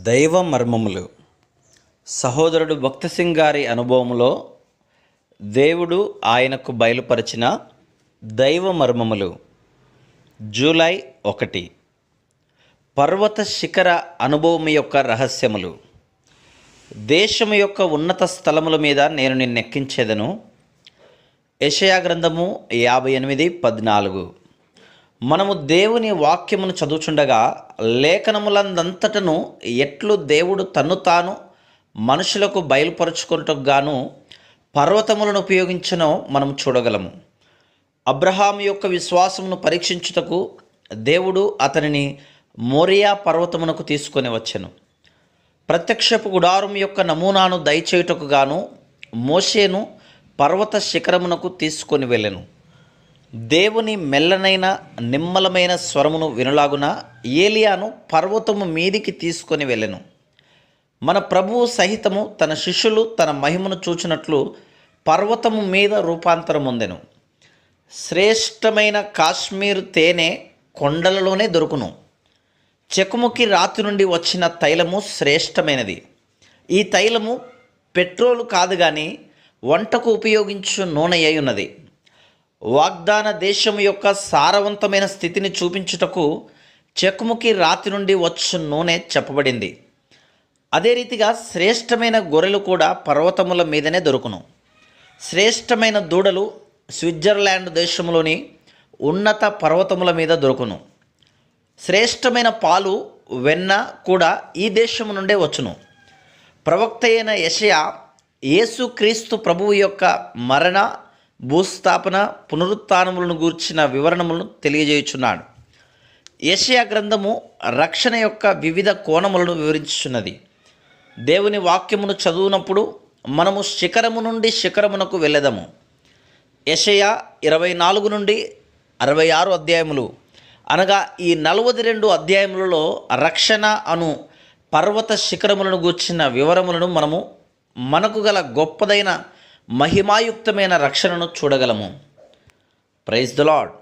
దైవ మర్మములు. సహోదరుడు భక్త సింగ్ గారి అనుభవములో దేవుడు ఆయనకు బయలుపరిచిన దైవ మర్మములు. జూలై 1. పర్వత శిఖర అనుభవం యొక్క రహస్యములు. దేశము యొక్క ఉన్నత స్థలముల మీద నేను నిన్నెక్కించేదను. యెషయా గ్రంథము 58:14. మనము దేవుని వాక్యమును చదువుచుండగా లేఖనములందంతటను ఎట్లు దేవుడు తన్ను తాను మనుషులకు బయలుపరుచుకొనుటకు గాను పర్వతములను ఉపయోగించనో మనం చూడగలము. అబ్రహాము యొక్క విశ్వాసమును పరీక్షించుటకు దేవుడు అతనిని మోరియా పర్వతమునకు తీసుకొని వచ్చెను. ప్రత్యక్షపు గుడారం యొక్క నమూనాను దయచేయుటకు గాను మోషేను పర్వత శిఖరమునకు తీసుకొని వెళ్ళెను. దేవుని మెల్లనైన నిమ్మలమైన స్వరమును వినలాగున ఏలియాను పర్వతము మీదికి తీసుకొని వెళ్ళెను. మన ప్రభువు సహితము తన శిష్యులు తన మహిమను చూచినట్లు పర్వతము మీద రూపాంతరం పొందెను. శ్రేష్టమైన కాశ్మీర్ తేనె కొండలలోనే దొరుకును. చెకుముకి రాతి నుండి వచ్చిన తైలము శ్రేష్టమైనది. ఈ తైలము పెట్రోలు కాదు కానీ వంటకు ఉపయోగించు నూనె అయి ఉన్నది. వాగ్దాన దేశం యొక్క సారవంతమైన స్థితిని చూపించుటకు చెకుముకి రాతి నుండి వచ్చు నూనె చెప్పబడింది. అదే రీతిగా శ్రేష్టమైన గొర్రెలు కూడా పర్వతముల మీదనే దొరుకును. శ్రేష్టమైన దూడలు స్విట్జర్లాండ్ దేశంలోని ఉన్నత పర్వతముల మీద దొరుకును. శ్రేష్టమైన పాలు వెన్న కూడా ఈ దేశము నుండే వచ్చును. ప్రవక్త అయిన యెషయా యేసుక్రీస్తు ప్రభువు యొక్క మరణ, భూస్థాపన, పునరుత్థానములను గూర్చిన వివరణములను తెలియజేయుచున్నాడు. యెషయా గ్రంథము రక్షణ యొక్క వివిధ కోణములను వివరించుచున్నది. దేవుని వాక్యమును చదువునప్పుడు మనము శిఖరము నుండి శిఖరమునకు వెళ్ళెదము. యెషయా 24 నుండి 66 అధ్యాయములు అనగా ఈ 42 అధ్యాయములలో రక్షణ అను పర్వత శిఖరములను గూర్చిన వివరములను మనకు గల గొప్పదైన మహిమాయుక్తమైన రక్షణను చూడగలము. Praise the lord.